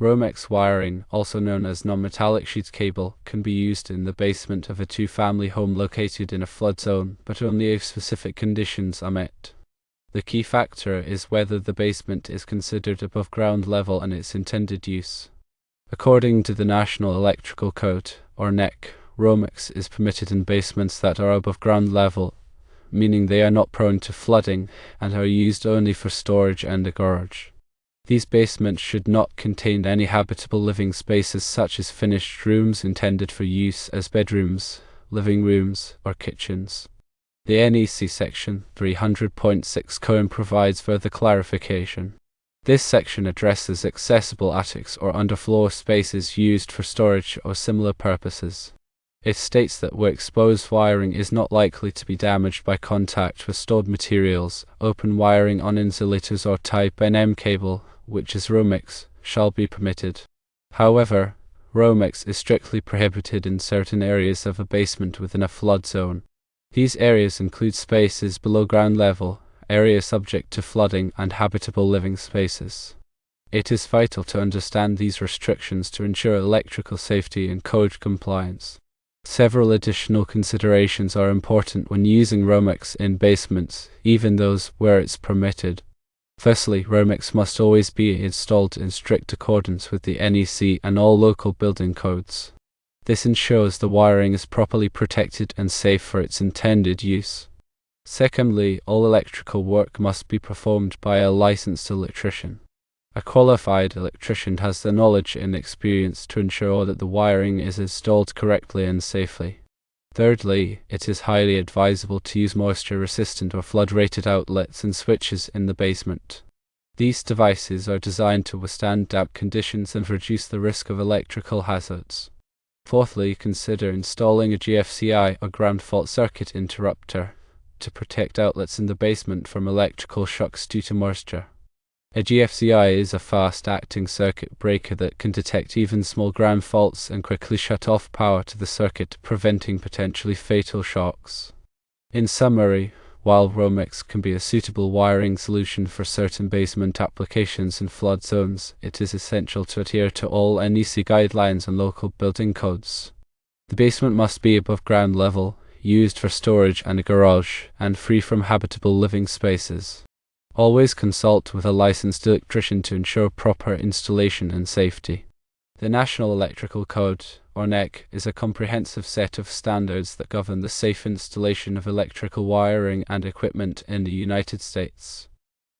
Romex wiring, also known as non-metallic sheet cable, can be used in the basement of a two-family home located in a flood zone, but only if specific conditions are met. The key factor is whether the basement is considered above ground level and its intended use. According to the National Electrical Code, or NEC, Romex is permitted in basements that are above ground level, meaning they are not prone to flooding and are used only for storage and a garage. These basements should not contain any habitable living spaces such as finished rooms intended for use as bedrooms, living rooms, or kitchens. The NEC Section 300.6 Code provides further clarification. This section addresses accessible attics or underfloor spaces used for storage or similar purposes. It states that where exposed wiring is not likely to be damaged by contact with stored materials, open wiring on insulators or Type NM cable, which is Romex, shall be permitted. However, Romex is strictly prohibited in certain areas of a basement within a flood zone. These areas include spaces below ground level, areas subject to flooding, and habitable living spaces. It is vital to understand these restrictions to ensure electrical safety and code compliance. Several additional considerations are important when using Romex in basements, even those where it's permitted. Firstly, Romex must always be installed in strict accordance with the NEC and all local building codes. This ensures the wiring is properly protected and safe for its intended use. Secondly, all electrical work must be performed by a licensed electrician. A qualified electrician has the knowledge and experience to ensure that the wiring is installed correctly and safely. Thirdly, it is highly advisable to use moisture-resistant or flood-rated outlets and switches in the basement. These devices are designed to withstand damp conditions and reduce the risk of electrical hazards. Fourthly, consider installing a GFCI or ground fault circuit interrupter to protect outlets in the basement from electrical shocks due to moisture. A GFCI is a fast-acting circuit breaker that can detect even small ground faults and quickly shut off power to the circuit, preventing potentially fatal shocks. In summary, while Romex can be a suitable wiring solution for certain basement applications in flood zones, it is essential to adhere to all NEC guidelines and local building codes. The basement must be above ground level, used for storage and a garage, and free from habitable living spaces. Always consult with a licensed electrician to ensure proper installation and safety. The National Electrical Code, or NEC, is a comprehensive set of standards that govern the safe installation of electrical wiring and equipment in the United States.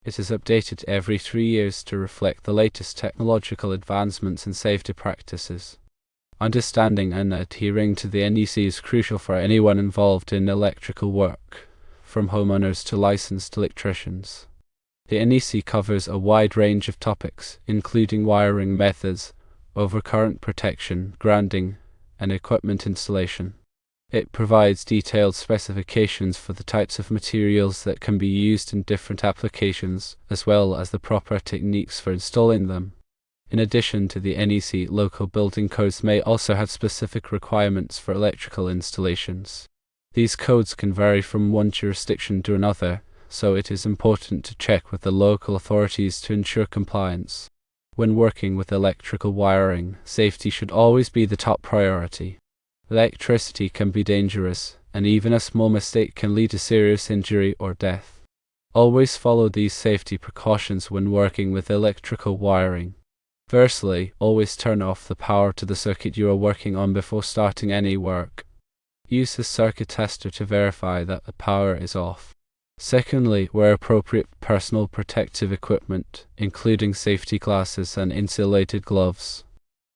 It is updated every 3 years to reflect the latest technological advancements and safety practices. Understanding and adhering to the NEC is crucial for anyone involved in electrical work, from homeowners to licensed electricians. The NEC covers a wide range of topics, including wiring methods, overcurrent protection, grounding, and equipment installation. It provides detailed specifications for the types of materials that can be used in different applications, as well as the proper techniques for installing them. In addition to the NEC, local building codes may also have specific requirements for electrical installations. These codes can vary from one jurisdiction to another, so it is important to check with the local authorities to ensure compliance. When working with electrical wiring, safety should always be the top priority. Electricity can be dangerous, and even a small mistake can lead to serious injury or death. Always follow these safety precautions when working with electrical wiring. Firstly, always turn off the power to the circuit you are working on before starting any work. Use the circuit tester to verify that the power is off. Secondly, wear appropriate personal protective equipment, including safety glasses and insulated gloves.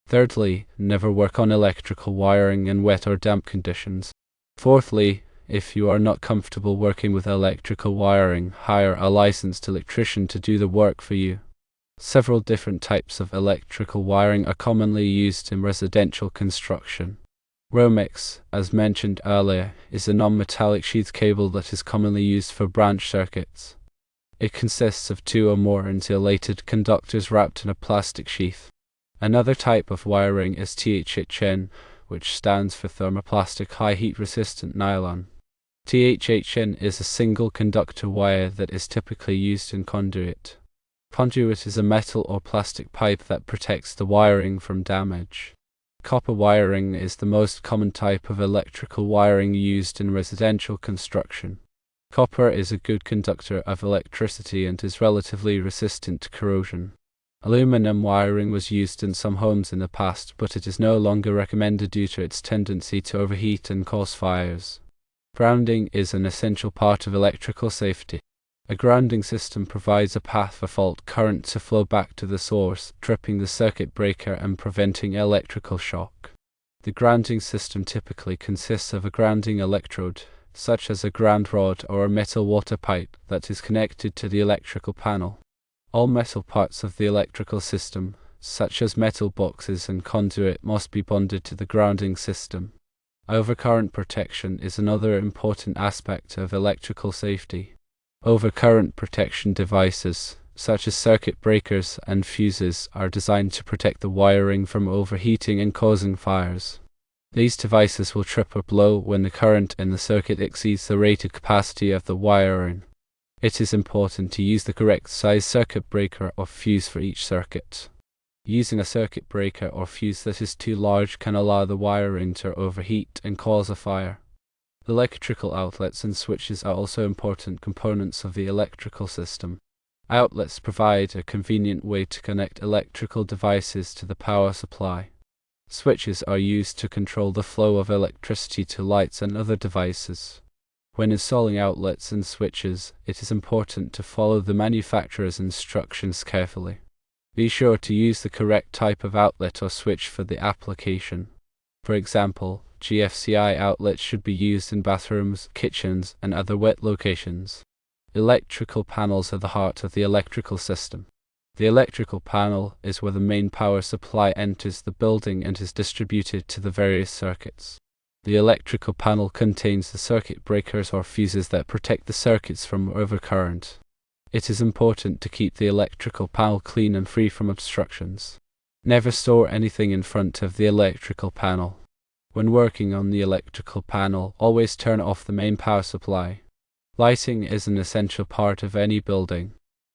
Thirdly, never work on electrical wiring in wet or damp conditions. Fourthly, if you are not comfortable working with electrical wiring, hire a licensed electrician to do the work for you. Several different types of electrical wiring are commonly used in residential construction. Romex, as mentioned earlier, is a non-metallic sheath cable that is commonly used for branch circuits. It consists of 2 or more insulated conductors wrapped in a plastic sheath. Another type of wiring is THHN, which stands for thermoplastic high heat resistant nylon. THHN is a single conductor wire that is typically used in conduit. Conduit is a metal or plastic pipe that protects the wiring from damage. Copper wiring is the most common type of electrical wiring used in residential construction. Copper is a good conductor of electricity and is relatively resistant to corrosion. Aluminum wiring was used in some homes in the past, but it is no longer recommended due to its tendency to overheat and cause fires. Grounding is an essential part of electrical safety. A grounding system provides a path for fault current to flow back to the source, tripping the circuit breaker and preventing electrical shock. The grounding system typically consists of a grounding electrode, such as a ground rod or a metal water pipe, that is connected to the electrical panel. All metal parts of the electrical system, such as metal boxes and conduit, must be bonded to the grounding system. Overcurrent protection is another important aspect of electrical safety. Overcurrent protection devices, such as circuit breakers and fuses, are designed to protect the wiring from overheating and causing fires. These devices will trip or blow when the current in the circuit exceeds the rated capacity of the wiring. It is important to use the correct size circuit breaker or fuse for each circuit. Using a circuit breaker or fuse that is too large can allow the wiring to overheat and cause a fire. Electrical outlets and switches are also important components of the electrical system. Outlets provide a convenient way to connect electrical devices to the power supply. Switches are used to control the flow of electricity to lights and other devices. When installing outlets and switches, it is important to follow the manufacturer's instructions carefully. Be sure to use the correct type of outlet or switch for the application. For example, GFCI outlets should be used in bathrooms, kitchens, and other wet locations. Electrical panels are the heart of the electrical system. The electrical panel is where the main power supply enters the building and is distributed to the various circuits. The electrical panel contains the circuit breakers or fuses that protect the circuits from overcurrent. It is important to keep the electrical panel clean and free from obstructions. Never store anything in front of the electrical panel. When working on the electrical panel, always turn off the main power supply. Lighting is an essential part of any building.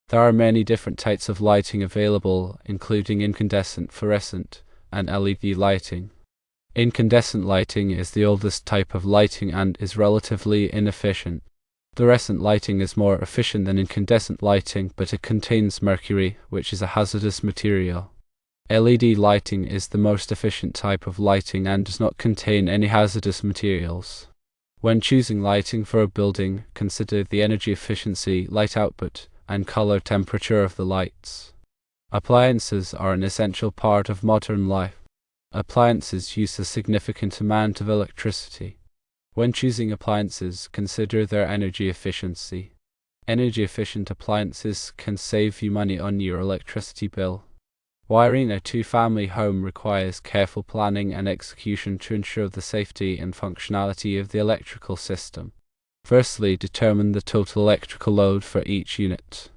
There are many different types of lighting available, including incandescent, fluorescent, and LED lighting. Incandescent lighting is the oldest type of lighting and is relatively inefficient. Fluorescent lighting is more efficient than incandescent lighting, but it contains mercury, which is a hazardous material. LED lighting is the most efficient type of lighting and does not contain any hazardous materials. When choosing lighting for a building, consider the energy efficiency, light output, and color temperature of the lights. Appliances are an essential part of modern life. Appliances use a significant amount of electricity. When choosing appliances, consider their energy efficiency. Energy-efficient appliances can save you money on your electricity bill. Wiring a two-family home requires careful planning and execution to ensure the safety and functionality of the electrical system. Firstly, determine the total electrical load for each unit.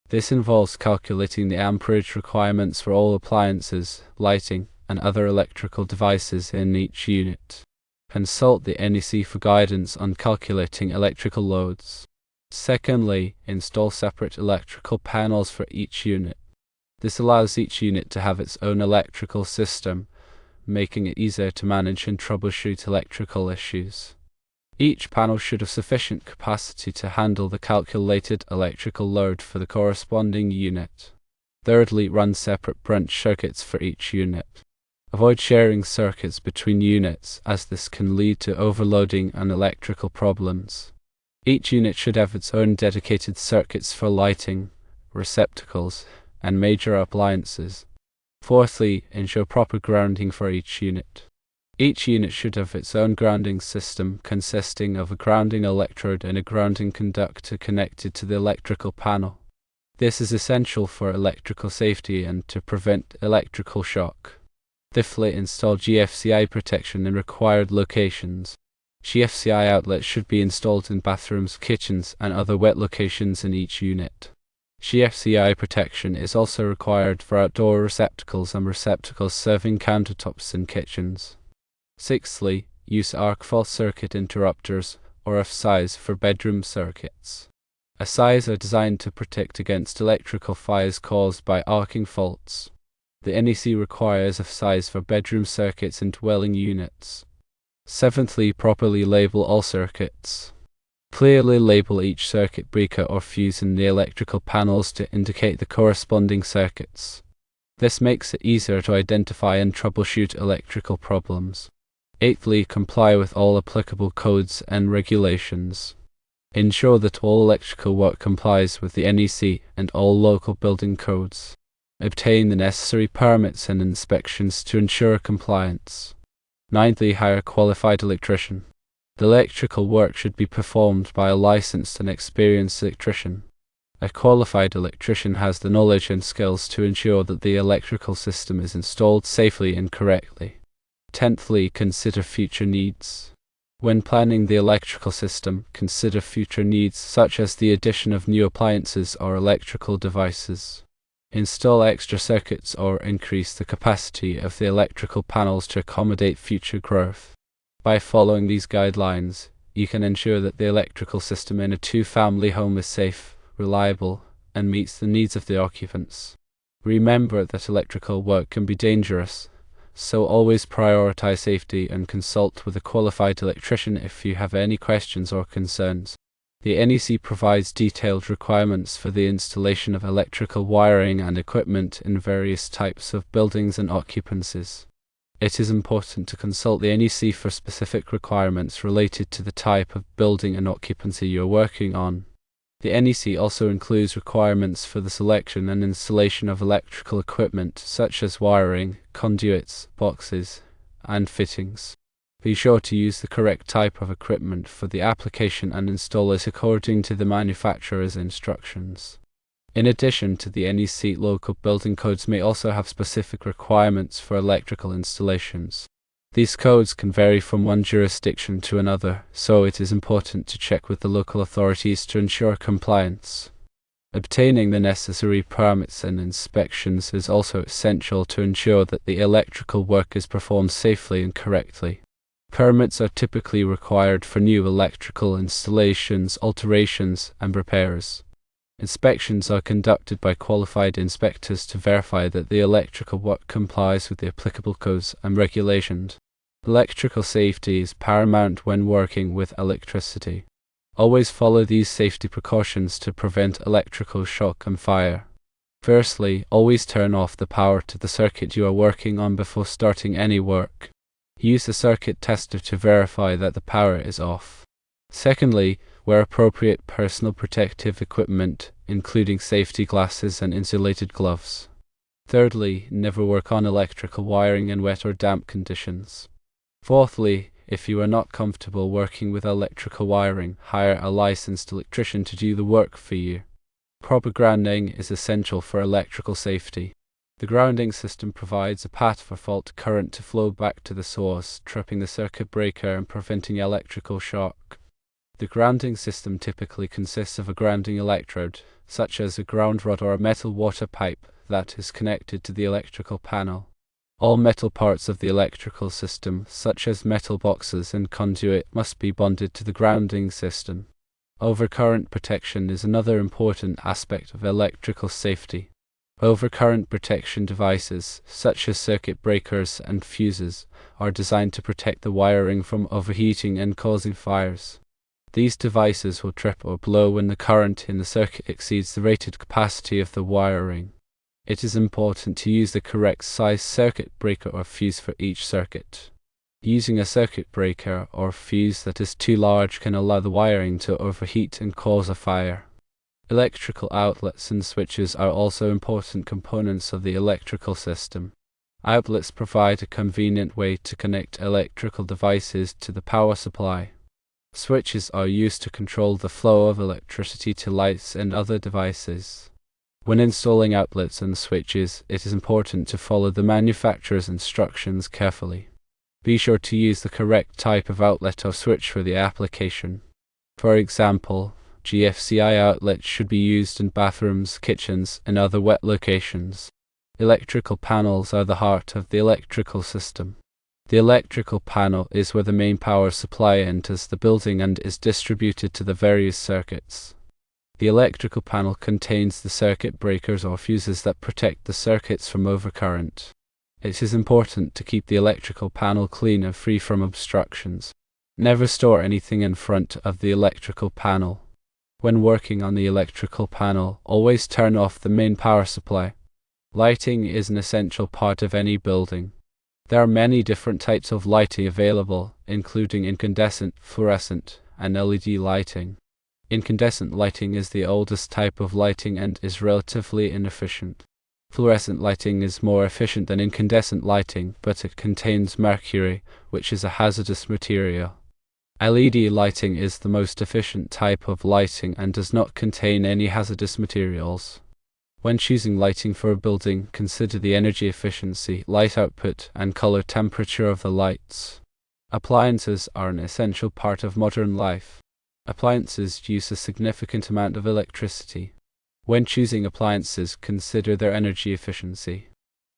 This involves calculating the amperage requirements for all appliances, lighting, and other electrical devices in each unit. Consult the NEC for guidance on calculating electrical loads. Secondly, install separate electrical panels for each unit. This allows each unit to have its own electrical system, making it easier to manage and troubleshoot electrical issues. Each panel should have sufficient capacity to handle the calculated electrical load for the corresponding unit. Thirdly, run separate branch circuits for each unit. Avoid sharing circuits between units, as this can lead to overloading and electrical problems. Each unit should have its own dedicated circuits for lighting, receptacles, and major appliances. Fourthly, ensure proper grounding for each unit. Each unit should have its own grounding system consisting of a grounding electrode and a grounding conductor connected to the electrical panel. This is essential for electrical safety and to prevent electrical shock. Fifthly, install GFCI protection in required locations. GFCI outlets should be installed in bathrooms, kitchens, and other wet locations in each unit. GFCI protection is also required for outdoor receptacles and receptacles serving countertops in kitchens. Sixthly, use arc fault circuit interrupters, or F-size, for bedroom circuits. ASIs are designed to protect against electrical fires caused by arcing faults. The NEC requires ASIs for bedroom circuits and dwelling units. Seventhly, properly label all circuits. Clearly label each circuit breaker or fuse in the electrical panels to indicate the corresponding circuits. This makes it easier to identify and troubleshoot electrical problems. Eighthly, comply with all applicable codes and regulations. Ensure that all electrical work complies with the NEC and all local building codes. Obtain the necessary permits and inspections to ensure compliance. Ninthly, hire a qualified electrician. The electrical work should be performed by a licensed and experienced electrician. A qualified electrician has the knowledge and skills to ensure that the electrical system is installed safely and correctly. Tenthly, consider future needs. When planning the electrical system, consider future needs such as the addition of new appliances or electrical devices. Install extra circuits or increase the capacity of the electrical panels to accommodate future growth. By following these guidelines, you can ensure that the electrical system in a two-family home is safe, reliable, and meets the needs of the occupants. Remember that electrical work can be dangerous, so always prioritize safety and consult with a qualified electrician if you have any questions or concerns. The NEC provides detailed requirements for the installation of electrical wiring and equipment in various types of buildings and occupancies. It is important to consult the NEC for specific requirements related to the type of building and occupancy you are working on. The NEC also includes requirements for the selection and installation of electrical equipment such as wiring, conduits, boxes, and fittings. Be sure to use the correct type of equipment for the application and install it according to the manufacturer's instructions. In addition to the NEC, local building codes may also have specific requirements for electrical installations. These codes can vary from one jurisdiction to another, so it is important to check with the local authorities to ensure compliance. Obtaining the necessary permits and inspections is also essential to ensure that the electrical work is performed safely and correctly. Permits are typically required for new electrical installations, alterations, and repairs. Inspections are conducted by qualified inspectors to verify that the electrical work complies with the applicable codes and regulations. Electrical safety is paramount when working with electricity. Always follow these safety precautions to prevent electrical shock and fire. Firstly, always turn off the power to the circuit you are working on before starting any work. Use a circuit tester to verify that the power is off. Secondly, wear appropriate personal protective equipment, including safety glasses and insulated gloves. Thirdly, never work on electrical wiring in wet or damp conditions. Fourthly, if you are not comfortable working with electrical wiring, hire a licensed electrician to do the work for you. Proper grounding is essential for electrical safety. The grounding system provides a path for fault current to flow back to the source, tripping the circuit breaker and preventing electrical shock. The grounding system typically consists of a grounding electrode, such as a ground rod or a metal water pipe, that is connected to the electrical panel. All metal parts of the electrical system, such as metal boxes and conduit, must be bonded to the grounding system. Overcurrent protection is another important aspect of electrical safety. Overcurrent protection devices, such as circuit breakers and fuses, are designed to protect the wiring from overheating and causing fires. These devices will trip or blow when the current in the circuit exceeds the rated capacity of the wiring. It is important to use the correct size circuit breaker or fuse for each circuit. Using a circuit breaker or fuse that is too large can allow the wiring to overheat and cause a fire. Electrical outlets and switches are also important components of the electrical system. Outlets provide a convenient way to connect electrical devices to the power supply. Switches are used to control the flow of electricity to lights and other devices. When installing outlets and switches, it is important to follow the manufacturer's instructions carefully. Be sure to use the correct type of outlet or switch for the application. For example, GFCI outlets should be used in bathrooms, kitchens, and other wet locations. Electrical panels are the heart of the electrical system. The electrical panel is where the main power supply enters the building and is distributed to the various circuits. The electrical panel contains the circuit breakers or fuses that protect the circuits from overcurrent. It is important to keep the electrical panel clean and free from obstructions. Never store anything in front of the electrical panel. When working on the electrical panel, always turn off the main power supply. Lighting is an essential part of any building. There are many different types of lighting available, including incandescent, fluorescent, and LED lighting. Incandescent lighting is the oldest type of lighting and is relatively inefficient. Fluorescent lighting is more efficient than incandescent lighting, but it contains mercury, which is a hazardous material. LED lighting is the most efficient type of lighting and does not contain any hazardous materials. When choosing lighting for a building, consider the energy efficiency, light output, and color temperature of the lights. Appliances are an essential part of modern life. Appliances use a significant amount of electricity. When choosing appliances, consider their energy efficiency.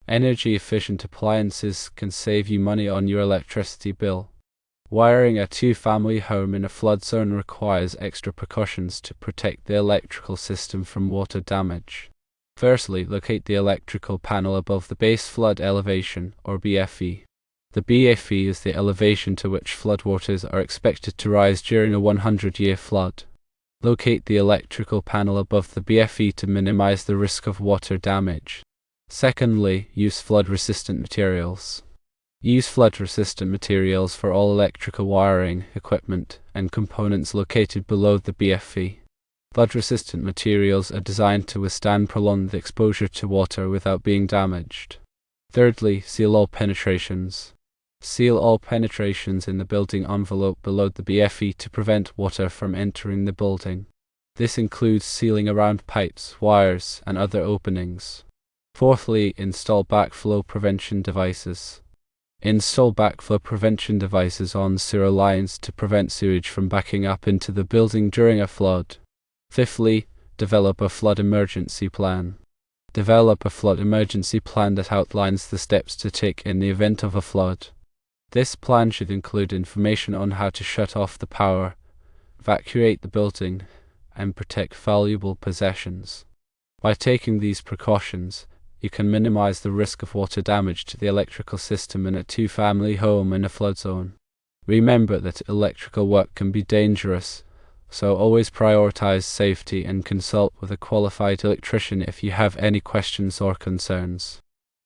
Energy-efficient appliances can save you money on your electricity bill. Wiring a two-family home in a flood zone requires extra precautions to protect the electrical system from water damage. Firstly, locate the electrical panel above the base flood elevation, or BFE. The BFE is the elevation to which floodwaters are expected to rise during a 100-year flood. Locate the electrical panel above the BFE to minimize the risk of water damage. Secondly, use flood-resistant materials. Use flood-resistant materials for all electrical wiring, equipment, and components located below the BFE. Flood-resistant materials are designed to withstand prolonged exposure to water without being damaged. Thirdly, seal all penetrations. Seal all penetrations in the building envelope below the BFE to prevent water from entering the building. This includes sealing around pipes, wires, and other openings. Fourthly, install backflow prevention devices. Install backflow prevention devices on sewer lines to prevent sewage from backing up into the building during a flood. Fifthly, develop a flood emergency plan. Develop a flood emergency plan that outlines the steps to take in the event of a flood. This plan should include information on how to shut off the power, evacuate the building, and protect valuable possessions. By taking these precautions, you can minimize the risk of water damage to the electrical system in a two-family home in a flood zone. Remember that electrical work can be dangerous, so always prioritize safety and consult with a qualified electrician if you have any questions or concerns.